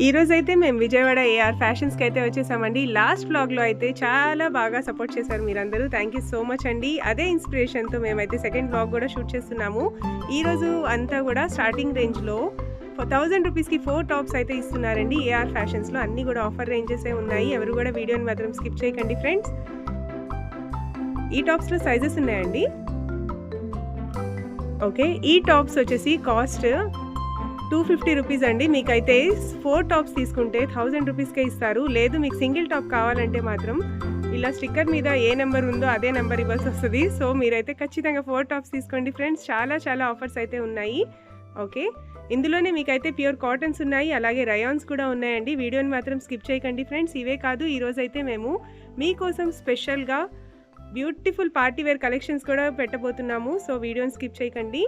ఈ రోజైతే మేము విజయవాడ ఏఆర్ ఫ్యాషన్స్‌కి అయితే వచ్చేసామండి. లాస్ట్ వ్లాగ్‌లో అయితే చాలా బాగా సపోర్ట్ చేశారు మీరందరూ. థ్యాంక్ యూ సో మచ్ అండి. అదే ఇన్స్పిరేషన్‌తో మేమైతే సెకండ్ వ్లాగ్ కూడా షూట్ చేస్తున్నాము. ఈరోజు అంతా కూడా స్టార్టింగ్ రేంజ్‌లో 1000 రూపీస్‌కి 4 టాప్స్ అయితే ఇస్తున్నారండి ఏఆర్ ఫ్యాషన్స్‌లో. అన్నీ కూడా ఆఫర్ రేంజెసే ఉన్నాయి. ఎవరు కూడా వీడియోని మాత్రం స్కిప్ చేయకండి ఫ్రెండ్స్. ఈ టాప్స్‌లో సైజెస్ ఉన్నాయండి. ఓకే, ఈ టాప్స్ వచ్చేసి కాస్ట్ 250 రూపీస్ అండి. మీకైతే 4 టాప్స్ తీసుకుంటే 1000 రూపీస్కే ఇస్తారు. లేదు మీకు సింగిల్ టాప్ కావాలంటే మాత్రం ఇలా స్టిక్కర్ మీద ఏ నెంబర్ ఉందో అదే నెంబర్ ఇవ్వాల్సి వస్తుంది. సో మీరైతే ఖచ్చితంగా 4 టాప్స్ తీసుకోండి ఫ్రెండ్స్. చాలా ఆఫర్స్ అయితే ఉన్నాయి. ఓకే, ఇందులోనే మీకైతే ప్యూర్ కాటన్స్ ఉన్నాయి, అలాగే రయాన్స్ కూడా ఉన్నాయండి. వీడియోని మాత్రం స్కిప్ చేయకండి ఫ్రెండ్స్. ఇవే కాదు, ఈరోజైతే మేము మీకోసం స్పెషల్గా బ్యూటిఫుల్ పార్టీ వేర్ కలెక్షన్స్ కూడా పెట్టబోతున్నాము. సో వీడియోని స్కిప్ చేయకండి.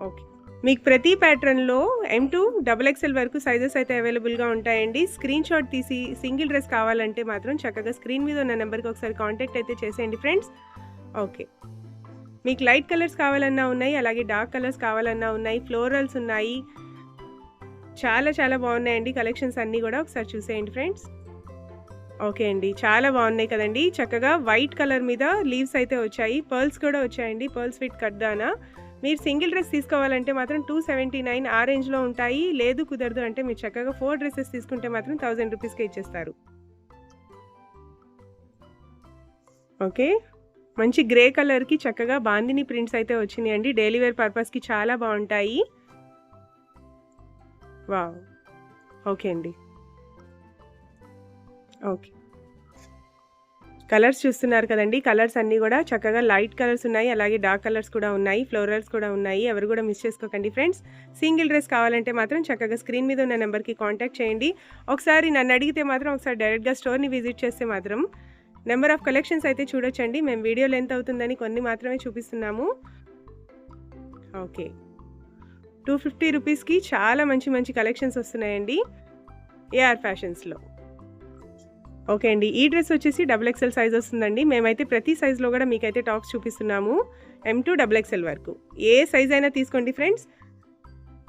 ఓకే, మీకు ప్రతి ప్యాటర్న్లో M2 XXL వరకు సైజెస్ అయితే అవైలబుల్గా ఉంటాయండి. స్క్రీన్ షాట్ తీసి సింగిల్ డ్రెస్ కావాలంటే మాత్రం చక్కగా స్క్రీన్ మీద ఉన్న నెంబర్కి ఒకసారి కాంటాక్ట్ అయితే చేసేయండి ఫ్రెండ్స్. ఓకే, మీకు లైట్ కలర్స్ కావాలన్నా ఉన్నాయి, అలాగే డార్క్ కలర్స్ కావాలన్నా ఉన్నాయి, ఫ్లోరల్స్ ఉన్నాయి. చాలా బాగున్నాయండి కలెక్షన్స్ అన్నీ కూడా. ఒకసారి చూసేయండి ఫ్రెండ్స్. ఓకే అండి, చాలా బాగున్నాయి కదండి. చక్కగా వైట్ కలర్ మీద లీవ్స్ అయితే వచ్చాయి, పర్ల్స్ కూడా వచ్చాయండి, పర్ల్స్ విత్ కడ్దానా. మీరు సింగిల్ డ్రెస్ తీసుకోవాలంటే మాత్రం 279 ఆ రేంజ్లో ఉంటాయి. లేదు కుదరదు అంటే మీరు చక్కగా 4 డ్రెస్సెస్ తీసుకుంటే మాత్రం 1000 రూపీస్కే ఇచ్చేస్తారు. ఓకే, మంచి గ్రే కలర్కి చక్కగా బాందిని ప్రింట్స్ అయితే వచ్చినాయి అండి. డైలీ వేర్ పర్పస్కి చాలా బాగుంటాయి. వావ్, ఓకే అండి. ఓకే, కలర్స్ చూస్తున్నారు కదండి. కలర్స్ అన్నీ కూడా చక్కగా లైట్ కలర్స్ ఉన్నాయి, అలాగే డార్క్ కలర్స్ కూడా ఉన్నాయి, ఫ్లోరల్స్ కూడా ఉన్నాయి. ఎవరు కూడా మిస్ చేసుకోకండి ఫ్రెండ్స్. సింగిల్ డ్రెస్ కావాలంటే మాత్రం చక్కగా స్క్రీన్ మీద ఉన్న నెంబర్కి కాంటాక్ట్ చేయండి. ఒకసారి నన్ను అడిగితే మాత్రం ఒకసారి డైరెక్ట్గా స్టోర్ని విజిట్ చేస్తే మాత్రం నెంబర్ ఆఫ్ కలెక్షన్స్ అయితే చూడొచ్చండి. మేము వీడియో లెంత్ అవుతుందని కొన్ని మాత్రమే చూపిస్తున్నాము. ఓకే, 250 రూపీస్కి చాలా మంచి కలెక్షన్స్ వస్తున్నాయండి ఏఆర్ ఫ్యాషన్స్లో. ఓకే అండి, ఈ డ్రెస్ వచ్చేసి XXL సైజ్ వస్తుందండి. మేమైతే ప్రతి సైజులో కూడా మీకైతే టాప్స్ చూపిస్తున్నాము, M2 XXL వరకు. ఏ సైజ్ అయినా తీసుకోండి ఫ్రెండ్స్.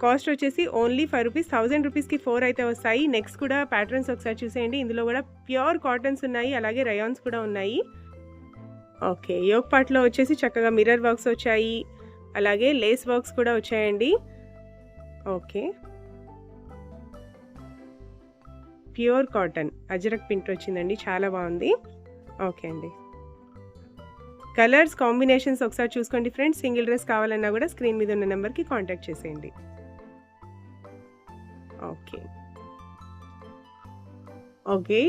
కాస్ట్ వచ్చేసి ఓన్లీ 5 రూపీస్. 1000 రూపీస్కి 4 అయితే వస్తాయి. నెక్స్ట్ కూడా ప్యాటర్న్స్ ఒకసారి చూసేయండి. ఇందులో కూడా ప్యూర్ కాటన్స్ ఉన్నాయి, అలాగే రయాన్స్ కూడా ఉన్నాయి. ఓకే, యోక్ పార్ట్లో వచ్చేసి చక్కగా మిర్రర్ వర్క్స్ వచ్చాయి, అలాగే లేస్ వర్క్స్ కూడా వచ్చాయండి. Okay, pure cotton ajrakh print వచ్చిందండి, చాలా బాగుంది. ఓకే అండి, కలర్స్ కాంబినేషన్స్ ఒకసారి చూసుకోండి ఫ్రెండ్స్. సింగిల్ డ్రెస్ కావాలన్నా కూడా స్క్రీన్ మీద ఉన్న నెంబర్కి కాంటాక్ట్ చేసేయండి. ఓకే,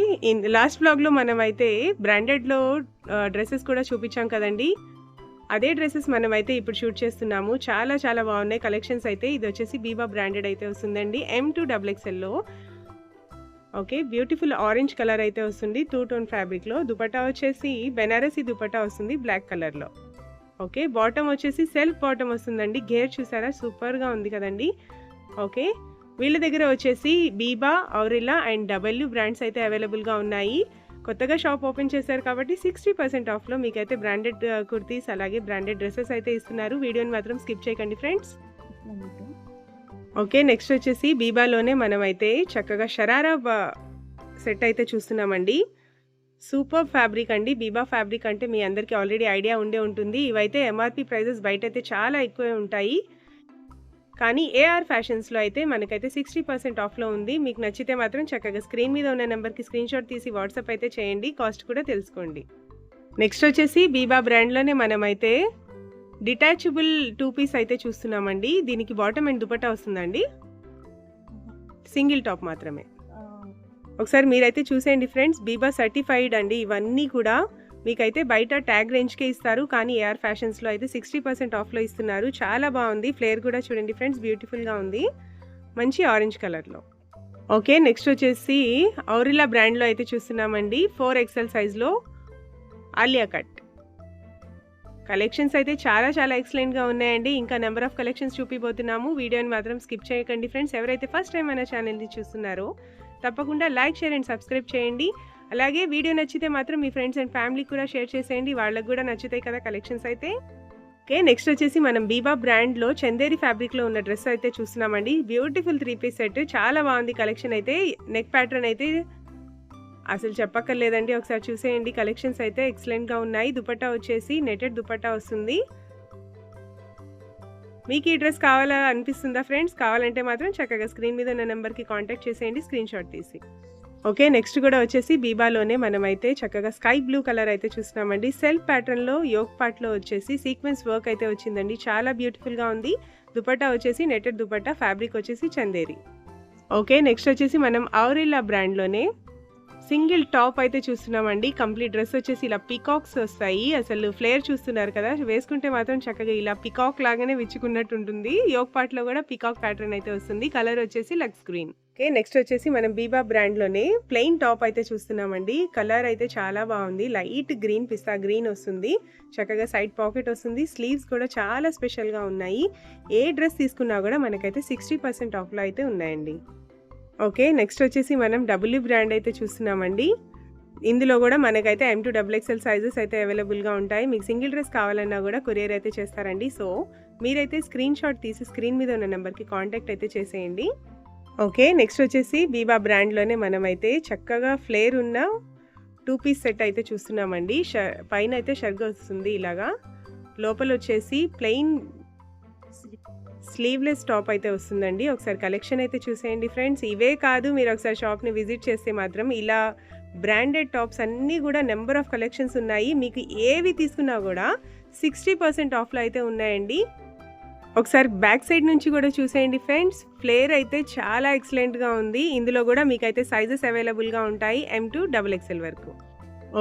లాస్ట్ బ్లాగ్లో మనం అయితే బ్రాండెడ్లో డ్రెస్సెస్ కూడా చూపించాం కదండి. అదే డ్రెస్సెస్ మనం అయితే ఇప్పుడు షూట్ చేస్తున్నాము. చాలా బాగున్నాయి కలెక్షన్స్ అయితే. ఇది వచ్చేసి బీబా బ్రాండెడ్ అయితే వస్తుందండి, M2 XXLలో. ఓకే, బ్యూటిఫుల్ ఆరెంజ్ కలర్ అయితే వస్తుంది 2 టోన్ ఫ్యాబ్రిక్లో. దుపట్టా వచ్చేసి బెనారసీ దుపట్టా వస్తుంది బ్లాక్ కలర్లో. ఓకే, బాటమ్ వచ్చేసి సెల్ఫ్ బాటమ్ వస్తుందండి. గేర్ చూసారా, సూపర్గా ఉంది కదండి. ఓకే, వీళ్ళ దగ్గర వచ్చేసి బీబా, ఔరిల్లా అండ్ W బ్రాండ్స్ అయితే అవైలబుల్గా ఉన్నాయి. కొత్తగా షాప్ ఓపెన్ చేశారు కాబట్టి 60% ఆఫ్లో మీకైతే బ్రాండెడ్ కుర్తీస్, అలాగే బ్రాండెడ్ డ్రెస్సెస్ అయితే ఇస్తున్నారు. వీడియోని మాత్రం స్కిప్ చేయకండి ఫ్రెండ్స్. ఓకే, నెక్స్ట్ వచ్చేసి బీబాలోనే మనమైతే చక్కగా షరారా సెట్ అయితే చూస్తున్నామండి. సూపర్ ఫ్యాబ్రిక్ అండి. బీబా ఫ్యాబ్రిక్ అంటే మీ అందరికీ ఆల్రెడీ ఐడియా ఉండే ఉంటుంది. ఇవైతే MRP ప్రైజెస్ బయట అయితే చాలా ఎక్కువే ఉంటాయి, కానీ ఏఆర్ ఫ్యాషన్స్లో అయితే మనకైతే 60% ఆఫ్లో ఉంది. మీకు నచ్చితే మాత్రం చక్కగా స్క్రీన్ మీద ఉన్న నెంబర్కి స్క్రీన్ షాట్ తీసి వాట్సాప్ అయితే చేయండి, కాస్ట్ కూడా తెలుసుకోండి. నెక్స్ట్ వచ్చేసి బీబా బ్రాండ్లోనే మనమైతే డిటాచబుల్ 2 పీస్ అయితే చూస్తున్నామండి. దీనికి బాటమ్ అండ్ దుపట్టా వస్తుందండి, సింగిల్ టాప్ మాత్రమే. ఒకసారి మీరైతే చూసేయండి ఫ్రెండ్స్. బీబా సర్టిఫైడ్ అండి ఇవన్నీ కూడా. మీకైతే బయట ట్యాగ్ రేంజ్కే ఇస్తారు, కానీ ఏఆర్ ఫ్యాషన్స్లో అయితే 60% ఆఫ్లో ఇస్తున్నారు. చాలా బాగుంది. ఫ్లేర్ కూడా చూడండి ఫ్రెండ్స్, బ్యూటిఫుల్గా ఉంది, మంచి ఆరెంజ్ కలర్లో. ఓకే, నెక్స్ట్ వచ్చేసి ఔరిల్లా బ్రాండ్లో అయితే చూస్తున్నామండి. 4XL సైజ్లో ఆలియా కట్ కలెక్షన్స్ అయితే చాలా ఎక్సలెంట్గా ఉన్నాయండి. ఇంకా నెంబర్ ఆఫ్ కలెక్షన్స్ చూపిపోతున్నాము. వీడియోని మాత్రం స్కిప్ చేయకండి ఫ్రెండ్స్. ఎవరైతే ఫస్ట్ టైం మన ఛానల్ని చూస్తున్నారో తప్పకుండా లైక్, షేర్ అండ్ సబ్స్క్రైబ్ చేయండి. అలాగే వీడియో నచ్చితే మాత్రం మీ ఫ్రెండ్స్ అండ్ ఫ్యామిలీకి కూడా షేర్ చేసేయండి, వాళ్ళకు కూడా నచ్చుతాయి కదా కలెక్షన్స్ అయితే. ఓకే. నెక్స్ట్ వచ్చేసి మనం బీబా బ్రాండ్‌లో చందేరి ఫ్యాబ్రిక్‌లో ఉన్న డ్రెస్ అయితే చూస్తున్నామండి. బ్యూటిఫుల్ 3 పీస్ సెట్ చాలా బాగుంది కలెక్షన్ అయితే. నెక్ ప్యాటర్న్ అయితే అసలు చెప్పక్కర్లేదండి. ఒకసారి చూసేయండి. కలెక్షన్స్ అయితే ఎక్సలెంట్‌గా ఉన్నాయి. దుపట్టా వచ్చేసి నెటెడ్ దుపట్టా వస్తుంది. మీకు ఈ డ్రెస్ కావాలా అనిపిస్తుందా ఫ్రెండ్స్? కావాలంటే మాత్రం చక్కగా స్క్రీన్ మీద ఉన్న నెంబర్‌కి కాంటాక్ట్ చేసేయండి స్క్రీన్‌షాట్ తీసి. ఓకే. నెక్స్ట్ కూడా వచ్చేసి బీబాలోనే మనమైతే చక్కగా స్కై బ్లూ కలర్ అయితే చూస్తున్నామండి. సెల్ఫ్ ప్యాటర్న్‌లో యోక్ పార్ట్‌లో వచ్చేసి సీక్వెన్స్ వర్క్ అయితే వచ్చిందండి. చాలా బ్యూటిఫుల్‌గా ఉంది. దుపట్టా వచ్చేసి నెటెడ్ దుపట్టా, ఫ్యాబ్రిక్ వచ్చేసి చందేరి. ఓకే. నెక్స్ట్ వచ్చేసి మనం ఔరిల్లా బ్రాండ్‌లోనే సింగిల్ టాప్ అయితే చూస్తున్నామండి. కంప్లీట్ డ్రెస్ వచ్చేసి ఇలా పీకాక్స్ వస్తాయి. అసలు ఫ్లేర్ చూస్తున్నారు కదా! వేసుకుంటే మాత్రం చక్కగా ఇలా పీకాక్ లాగానే విచ్చుకున్నట్టు ఉంటుంది. యోక్ పార్ట్‌లో కూడా పీకాక్ ప్యాటర్న్ అయితే వస్తుంది. కలర్ వచ్చేసి లక్స్ గ్రీన్. ఓకే. నెక్స్ట్ వచ్చేసి మనం బీబా బ్రాండ్‌లోనే ప్లెయిన్ టాప్ అయితే చూస్తున్నామండి. కలర్ అయితే చాలా బాగుంది. లైట్ గ్రీన్, పిస్తా గ్రీన్ వస్తుంది. చక్కగా సైడ్ పాకెట్ వస్తుంది. స్లీవ్స్ కూడా చాలా స్పెషల్‌గా ఉన్నాయి. ఏ డ్రెస్ తీసుకున్నా కూడా మనకైతే 60% ఆఫ్‌లో అయితే ఉన్నాయండి. ఓకే. నెక్స్ట్ వచ్చేసి మనం డబ్ల్యూ బ్రాండ్ అయితే చూస్తున్నామండి. ఇందులో కూడా మనకైతే M2 XXL సైజెస్ అయితే అవైలబుల్‌గా ఉంటాయి. మీకు సింగిల్ డ్రెస్ కావాలన్నా కూడా కొరియర్ అయితే చేస్తారండి. సో మీరైతే స్క్రీన్‌షాట్ తీసి స్క్రీన్ మీద ఉన్న నెంబర్‌కి కాంటాక్ట్ అయితే చేసేయండి. ఓకే. నెక్స్ట్ వచ్చేసి బీబా బ్రాండ్‌లోనే మనమైతే చక్కగా ఫ్లేర్ ఉన్న 2 పీస్ సెట్ అయితే చూస్తున్నామండి. పైన అయితే షర్ట్ వస్తుంది ఇలాగా. లోపల వచ్చేసి ప్లెయిన్ స్లీవ్లెస్ టాప్ అయితే వస్తుందండి. ఒకసారి కలెక్షన్ అయితే చూసేయండి ఫ్రెండ్స్. ఇవే కాదు, మీరు ఒకసారి షాప్‌ని విజిట్ చేస్తే మాత్రం ఇలా బ్రాండెడ్ టాప్స్ అన్నీ కూడా నెంబర్ ఆఫ్ కలెక్షన్స్ ఉన్నాయి. మీకు ఏవి తీసుకున్నా కూడా 60% ఆఫ్‌లో అయితే ఉన్నాయండి. ఒకసారి బ్యాక్ సైడ్ నుంచి కూడా చూసేయండి ఫ్రెండ్స్. ఫ్లేర్ అయితే చాలా ఎక్సలెంట్‌గా ఉంది. ఇందులో కూడా మీకైతే సైజెస్ అవైలబుల్‌గా ఉంటాయి M2 XXL వరకు.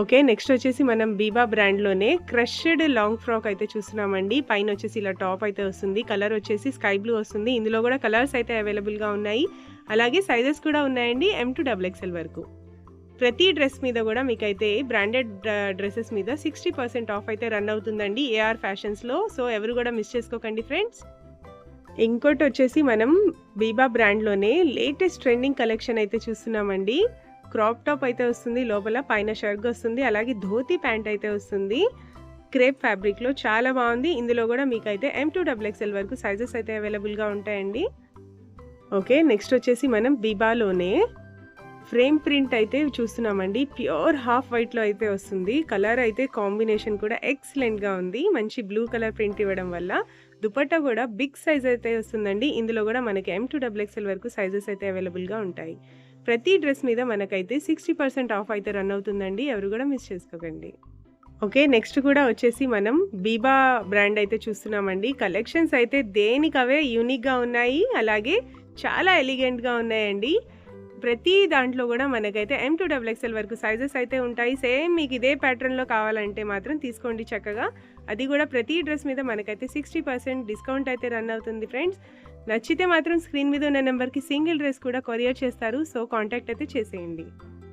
ఓకే. నెక్స్ట్ వచ్చేసి మనం బీబా బ్రాండ్‌లోనే క్రష్డ్ లాంగ్ ఫ్రాక్ అయితే చూస్తున్నామండి. పైన వచ్చేసి ఇలా టాప్ అయితే వస్తుంది. కలర్ వచ్చేసి స్కై బ్లూ వస్తుంది. ఇందులో కూడా కలర్స్ అయితే అవైలబుల్‌గా ఉన్నాయి. అలాగే సైజెస్ కూడా ఉన్నాయండి M2 XXL వరకు. ప్రతి డ్రెస్ మీద కూడా మీకైతే బ్రాండెడ్ డ్రెస్సెస్ మీద 60% ఆఫ్ అయితే రన్ అవుతుందండి AR ఫ్యాషన్స్‌లో. సో ఎవరు కూడా మిస్ చేసుకోకండి ఫ్రెండ్స్. ఇంకోటి వచ్చేసి మనం బీబా బ్రాండ్‌లోనే లేటెస్ట్ ట్రెండింగ్ కలెక్షన్ అయితే చూస్తున్నామండి. క్రాప్ టాప్ అయితే వస్తుంది. లోపల పైన షర్ట్ వస్తుంది. అలాగే ధోతి ప్యాంట్ అయితే వస్తుంది. క్రేప్ ఫ్యాబ్రిక్‌లో చాలా బాగుంది. ఇందులో కూడా మీకైతే M2 XXL వరకు సైజెస్ అయితే అవైలబుల్‌గా ఉంటాయండి. ఓకే. నెక్స్ట్ వచ్చేసి మనం బీబాలోనే ఫ్రేమ్ ప్రింట్ అయితే చూస్తున్నామండి. ప్యూర్ హాఫ్ వైట్లో అయితే వస్తుంది. కలర్ అయితే కాంబినేషన్ కూడా ఎక్సలెంట్‌గా ఉంది. మంచి బ్లూ కలర్ ప్రింట్ ఇవ్వడం వల్ల దుపట్టా కూడా బిగ్ సైజ్ అయితే వస్తుందండి. ఇందులో కూడా మనకి M2 XXL వరకు సైజెస్ అయితే అవైలబుల్‌గా ఉంటాయి. ప్రతి డ్రెస్ మీద మనకైతే 60% ఆఫ్ అయితే రన్ అవుతుందండి. ఎవరు కూడా మిస్ చేసుకోకండి. ఓకే. నెక్స్ట్ కూడా వచ్చేసి మనం బీబా బ్రాండ్ అయితే చూస్తున్నామండి. కలెక్షన్స్ అయితే దేనికవే యూనిక్‌గా ఉన్నాయి. అలాగే చాలా ఎలిగెంట్‌గా ఉన్నాయండి. ప్రతి దాంట్లో కూడా మనకైతే M2 XXL వరకు సైజెస్ అయితే ఉంటాయి. సేమ్ మీకు ఇదే ప్యాటర్న్‌లో కావాలంటే మాత్రం తీసుకోండి చక్కగా. అది కూడా ప్రతి డ్రెస్ మీద మనకైతే 60% డిస్కౌంట్ అయితే రన్ అవుతుంది ఫ్రెండ్స్. నచ్చితే మాత్రం స్క్రీన్ మీద ఉన్న నెంబర్‌కి సింగిల్ డ్రెస్ కూడా కొరియర్ చేస్తారు. సో కాంటాక్ట్ అయితే చేసేయండి.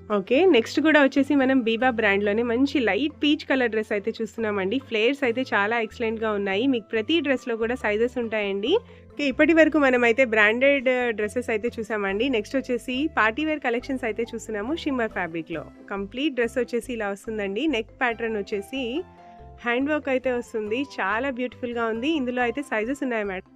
ఓకే. నెక్స్ట్ కూడా వచ్చేసి మనం బీబా బ్రాండ్‌లోనే మంచి లైట్ పీచ్ కలర్ డ్రెస్ అయితే చూస్తున్నామండి. ఫ్లేర్స్ అయితే చాలా ఎక్సలెంట్‌గా ఉన్నాయి. మీకు ప్రతి డ్రెస్‌లో కూడా సైజెస్ ఉంటాయండి. ఓకే. ఇప్పటి వరకు మనమైతే బ్రాండెడ్ డ్రెస్సెస్ అయితే చూసామండి. నెక్స్ట్ వచ్చేసి పార్టీ వేర్ కలెక్షన్స్ అయితే చూస్తున్నాము షిమ్మర్ ఫ్యాబ్రిక్‌లో. కంప్లీట్ డ్రెస్ వచ్చేసి ఇలా వస్తుందండి. నెక్ ప్యాటర్న్ వచ్చేసి హ్యాండ్ వర్క్ అయితే వస్తుంది. చాలా బ్యూటిఫుల్‌గా ఉంది. ఇందులో అయితే సైజెస్ ఉన్నాయి మేడం.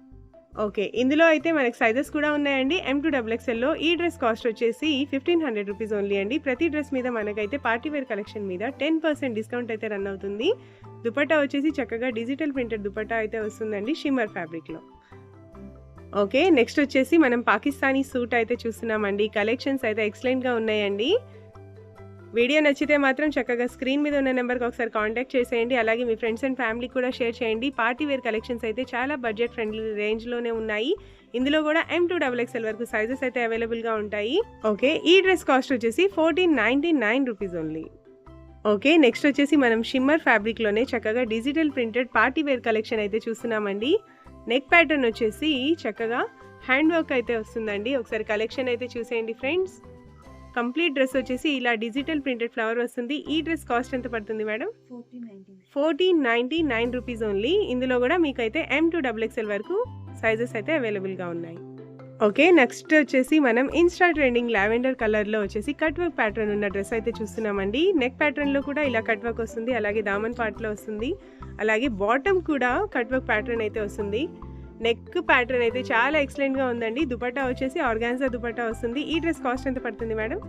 ఓకే. ఇందులో అయితే మనకి సైజెస్ కూడా ఉన్నాయండి. M2 XXLలో ఈ డ్రెస్ కాస్ట్ వచ్చేసి 1500 రూపీస్ ఓన్లీ అండి. ప్రతి డ్రెస్ మీద మనకైతే పార్టీ వేర్ కలెక్షన్ మీద 10% డిస్కౌంట్ అయితే రన్ అవుతుంది. దుపట్టా వచ్చేసి చక్కగా డిజిటల్ ప్రింటెడ్ దుపట్టా అయితే వస్తుందండి షిమ్మర్ ఫ్యాబ్రిక్‌లో. ఓకే. నెక్స్ట్ వచ్చేసి మనం పాకిస్తానీ సూట్ అయితే చూస్తున్నామండి. కలెక్షన్స్ అయితే ఎక్సలెంట్‌గా ఉన్నాయండి. వీడియో నచ్చితే మాత్రం చక్కగా స్క్రీన్ మీద ఉన్న నెంబర్‌కి ఒకసారి కాంటాక్ట్ చేసేయండి. అలాగే మీ ఫ్రెండ్స్ అండ్ ఫ్యామిలీకి కూడా షేర్ చేయండి. పార్టీ వేర్ కలెక్షన్స్ అయితే చాలా బడ్జెట్ ఫ్రెండ్లీ రేంజ్‌లోనే ఉన్నాయి. ఇందులో కూడా M2 XXL వరకు సైజెస్ అయితే అవైలబుల్‌గా ఉంటాయి. ఓకే. ఈ డ్రెస్ కాస్ట్ వచ్చేసి 1499 రూపీస్ ఓన్లీ. ఓకే. నెక్స్ట్ వచ్చేసి మనం షిమ్మర్ ఫ్యాబ్రిక్‌లోనే చక్కగా digital printed party wear collection అయితే చూస్తున్నామండి. నెక్ ప్యాటర్న్ వచ్చేసి చక్కగా హ్యాండ్ వర్క్ అయితే వస్తుందండి. ఒకసారి కలెక్షన్ అయితే చూసేయండి ఫ్రెండ్స్. కంప్లీట్ డ్రెస్ వచ్చేసి ఇలా డిజిటల్ ప్రింటెడ్ ఫ్లవర్ వస్తుంది. ఈ డ్రెస్ కాస్ట్ ఎంత పడుతుంది మేడం? 1499 rupees only. ఇందులో కూడా మీకైతే M2 XXL వరకు సైజెస్ అయితే అవైలబుల్‌గా ఉన్నాయి. ఓకే. నెక్స్ట్ వచ్చేసి మనం ఇన్‌స్టా ట్రెండింగ్ లావెండర్ కలర్‌లో వచ్చేసి కట్ వర్క్ ప్యాటర్న్ ఉన్న డ్రెస్ అయితే చూస్తున్నామండి. నెక్ ప్యాటర్న్‌లో కూడా ఇలా కట్ వర్క్ వస్తుంది. అలాగే దామన్ పార్ట్‌లో వస్తుంది. అలాగే బాటమ్ కూడా కట్ వర్క్ ప్యాటర్న్ అయితే వస్తుంది. నెక్ ప్యాటర్న్ అయితే చాలా ఎక్సలెంట్‌గా ఉందండి. దుపట్టా వచ్చేసి ఆర్గాన్జా దుపట్టా వస్తుంది. ఈ డ్రెస్ కాస్ట్ ఎంత పడుతుంది మేడం?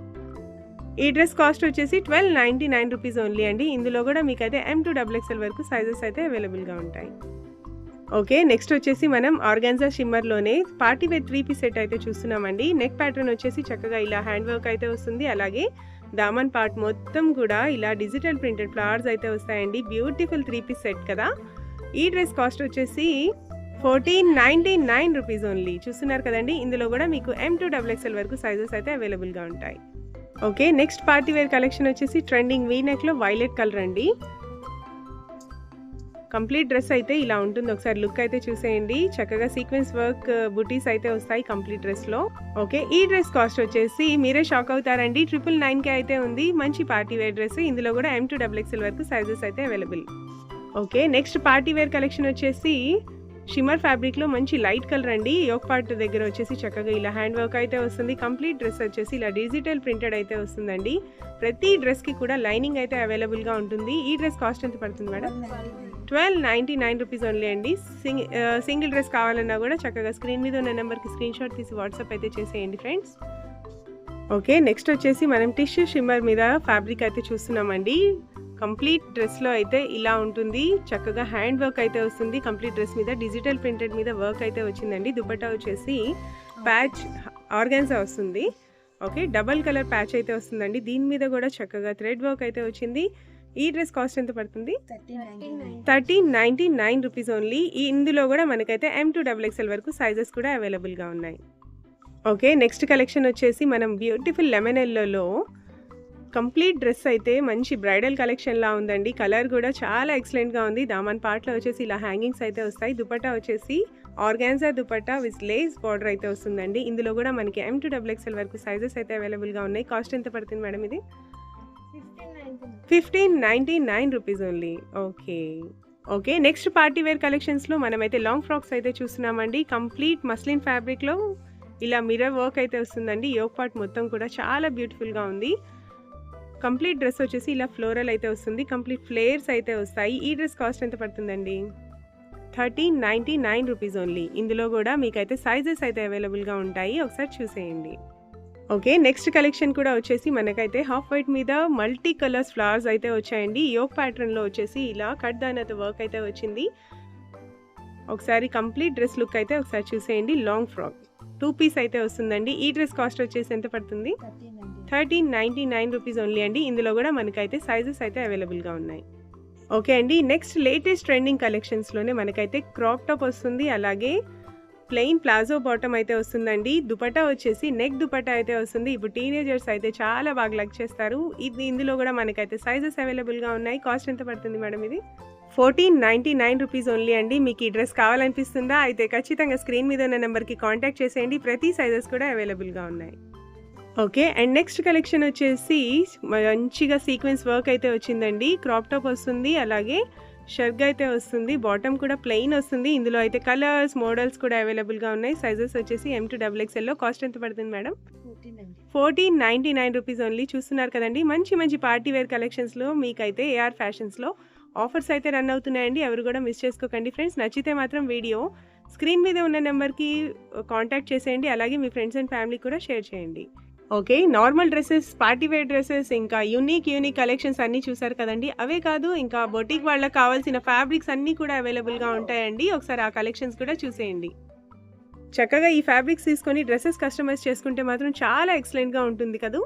ఈ డ్రెస్ కాస్ట్ వచ్చేసి 1299 రూపీస్ ఓన్లీ అండి. ఇందులో కూడా మీకైతే M2XXL వరకు సైజెస్ అయితే అవైలబుల్‌గా ఉంటాయి. ఓకే. నెక్స్ట్ వచ్చేసి మనం ఆర్గాన్జా షిమ్మర్‌లోనే పార్టీ వేర్ 3 పీస్ సెట్ అయితే చూస్తున్నామండి. నెక్ ప్యాటర్న్ వచ్చేసి చక్కగా ఇలా హ్యాండ్ వర్క్ అయితే వస్తుంది. అలాగే దామన్ పార్ట్ మొత్తం కూడా ఇలా డిజిటల్ ప్రింటెడ్ ఫ్లవర్స్ అయితే వస్తాయండి. బ్యూటిఫుల్ 3 పీస్ సెట్ కదా! ఈ డ్రెస్ కాస్ట్ వచ్చేసి 1499 రూపీస్ ఓన్లీ. చూస్తున్నారు కదండీ! ఇందులో కూడా మీకు M2XXL వరకు సైజెస్ అయితే అవైలబుల్‌గా ఉంటాయి. Okay. Next party wear collection వచ్చేసి ట్రెండింగ్ వీ నెక్‌లో వైలెట్ కలర్ అండి. కంప్లీట్ డ్రెస్ అయితే ఇలా ఉంటుంది. ఒకసారి లుక్ అయితే చూసేయండి. చక్కగా సీక్వెన్స్ వర్క్ బుటీస్ అయితే వస్తాయి కంప్లీట్ డ్రెస్‌లో. ఓకే. ఈ డ్రెస్ కాస్ట్ వచ్చేసి మీరే షాక్ అవుతారండి. 999కే అయితే ఉంది. మంచి పార్టీ వేర్ డ్రెస్. ఇందులో కూడా M2XXL వరకు సైజెస్ అయితే available. Okay. Next party wear collection వచ్చేసి షిమ్మర్ ఫ్యాబ్రిక్‌లో మంచి లైట్ కలర్ అండి. యోక్ పార్ట్ దగ్గర వచ్చేసి చక్కగా ఇలా హ్యాండ్ వర్క్ అయితే వస్తుంది. కంప్లీట్ డ్రెస్ వచ్చేసి ఇలా డిజిటల్ ప్రింటెడ్ అయితే వస్తుందండి. ప్రతి డ్రెస్‌కి కూడా లైనింగ్ అయితే అవైలబుల్‌గా ఉంటుంది. ఈ డ్రెస్ కాస్ట్ ఎంత పడుతుంది మేడం? 1299 రూపీస్ ఓన్లీ అండి. సింగిల్ డ్రెస్ కావాలన్నా కూడా చక్కగా స్క్రీన్ మీద ఉన్న నెంబర్‌కి స్క్రీన్‌షాట్ తీసి వాట్సాప్ అయితే చేసేయండి ఫ్రెండ్స్. ఓకే. నెక్స్ట్ వచ్చేసి మనం టిష్యూ షిమ్మర్ మీద ఫ్యాబ్రిక్ అయితే చూస్తున్నామండి. కంప్లీట్ డ్రెస్‌లో అయితే ఇలా ఉంటుంది. చక్కగా హ్యాండ్ వర్క్ అయితే వస్తుంది. కంప్లీట్ డ్రెస్ మీద డిజిటల్ ప్రింటెడ్ మీద వర్క్ అయితే వచ్చిందండి. దుపట్టా వచ్చేసి ప్యాచ్ ఆర్గాన్జా వస్తుంది. ఓకే. డబుల్ కలర్ ప్యాచ్ అయితే వస్తుందండి. దీని మీద కూడా చక్కగా థ్రెడ్ వర్క్ అయితే వచ్చింది. ఈ డ్రెస్ కాస్ట్ ఎంత పడుతుంది? 1399 రూపీస్ ఓన్లీ. ఇందులో కూడా మనకైతే M2XXL వరకు సైజెస్ కూడా అవైలబుల్‌గా ఉన్నాయి. ఓకే. నెక్స్ట్ కలెక్షన్ వచ్చేసి మనం బ్యూటిఫుల్ లెమన్ యెల్లోలో కంప్లీట్ డ్రెస్ అయితే మంచి బ్రైడల్ కలెక్షన్‌లా ఉందండి. కలర్ కూడా చాలా ఎక్సలెంట్‌గా ఉంది. దామన్ పార్ట్‌లో వచ్చేసి ఇలా హ్యాంగింగ్స్ అయితే వస్తాయి. దుపట్టా వచ్చేసి organza dupatta with lace border అయితే వస్తుందండి. ఇందులో కూడా మనకి M2XXL వరకు సైజెస్ అయితే అవైలబుల్‌గా ఉన్నాయి. కాస్ట్ ఎంత పడుతుంది మేడం ఇది? 1599 rupees only. Okay. Okay. Next party wear కలెక్షన్స్‌లో మనమైతే లాంగ్ ఫ్రాక్స్ అయితే చూస్తున్నామండి. కంప్లీట్ మస్లిన్ ఫ్యాబ్రిక్‌లో ఇలా మిర్రర్ వర్క్ అయితే వస్తుందండి. యోక్ పార్ట్ మొత్తం కూడా చాలా బ్యూటిఫుల్‌గా ఉంది. కంప్లీట్ డ్రెస్ వచ్చేసి ఇలా ఫ్లోరల్ అయితే వస్తుంది. కంప్లీట్ ఫ్లేర్స్ అయితే వస్తాయి. ఈ డ్రెస్ కాస్ట్ ఎంత పడుతుందండి? 1399 రూపీస్ ఓన్లీ. ఇందులో కూడా మీకైతే సైజెస్ అయితే అవైలబుల్‌గా ఉంటాయి. ఒకసారి చూసేయండి. ఓకే. నెక్స్ట్ కలెక్షన్ కూడా వచ్చేసి మనకైతే హాఫ్ వైట్ మీద మల్టీ కలర్స్ ఫ్లవర్స్ అయితే వచ్చాయండి. యోక్ ప్యాటర్న్‌లో వచ్చేసి ఇలా కట్ దానాతో వర్క్ అయితే వచ్చింది. ఒకసారి కంప్లీట్ డ్రెస్ లుక్ అయితే ఒకసారి చూసేయండి. లాంగ్ ఫ్రాక్ 2 పీస్ అయితే వస్తుందండి. ఈ డ్రెస్ కాస్ట్ వచ్చేసి ఎంత పడుతుంది? 1399 రూపీస్ ఓన్లీ అండి. ఇందులో కూడా మనకైతే సైజెస్ అయితే అవైలబుల్‌గా ఉన్నాయి. ఓకే అండి. నెక్స్ట్ లేటెస్ట్ ట్రెండింగ్ కలెక్షన్స్‌లోనే మనకైతే క్రాప్ టాప్ వస్తుంది. అలాగే ప్లెయిన్ ప్లాజో బాటమ్ అయితే వస్తుందండి. దుపట్టా వచ్చేసి నెక్ దుపట్టా అయితే వస్తుంది. ఇప్పుడు టీనేజర్స్ అయితే చాలా బాగా లైక్ చేస్తారు. ఇందులో కూడా మనకైతే సైజెస్ అవైలబుల్‌గా ఉన్నాయి. కాస్ట్ ఎంత పడుతుంది మేడం ఇది? 1499 రూపీస్ ఓన్లీ అండి. మీకు ఈ డ్రెస్ కావాలనిపిస్తుందా? అయితే ఖచ్చితంగా స్క్రీన్ మీద ఉన్న నెంబర్‌కి కాంటాక్ట్ చేసేయండి. ప్రతి సైజెస్ కూడా అవైలబుల్‌గా ఉన్నాయి. ఓకే. అండ్ నెక్స్ట్ కలెక్షన్ వచ్చేసి మంచిగా సీక్వెన్స్ వర్క్ అయితే వచ్చిందండి. క్రాప్ టాప్ వస్తుంది. అలాగే షర్ట్ అయితే వస్తుంది. బాటమ్ కూడా ప్లెయిన్ వస్తుంది. ఇందులో అయితే కలర్స్, మోడల్స్ కూడా అవైలబుల్‌గా ఉన్నాయి. సైజెస్ వచ్చేసి M2XXLలో. కాస్ట్ ఎంత పడుతుంది మేడం? 1499 rupees only. చూస్తున్నారు కదండి. మంచి మంచి పార్టీ వేర్ కలెక్షన్స్‌లో మీకైతే AR ఫ్యాషన్స్‌లో ఆఫర్స్ అయితే రన్ అవుతున్నాయండి. ఎవరు కూడా మిస్ చేసుకోకండి ఫ్రెండ్స్. నచ్చితే మాత్రం వీడియో స్క్రీన్ మీద ఉన్న నెంబర్‌కి కాంటాక్ట్ చేసేయండి. అలాగే మీ ఫ్రెండ్స్ అండ్ ఫ్యామిలీకి కూడా షేర్ చేయండి. Okay. Normal dresses, party wear dresses, ఇంకా యూనిక్ కలెక్షన్స్ అన్నీ చూసారు కదండి. అవే కాదు ఇంకా బొటిక్ వాళ్ళకి కావాల్సిన ఫ్యాబ్రిక్స్ అన్నీ కూడా అవైలబుల్‌గా ఉంటాయండి. ఒకసారి ఆ కలెక్షన్స్ కూడా చూసేయండి. చక్కగా ఈ ఫ్యాబ్రిక్స్ తీసుకొని డ్రెసెస్ కస్టమైజ్ చేసుకుంటే మాత్రం చాలా ఎక్సలెంట్‌గా ఉంటుంది కదూ!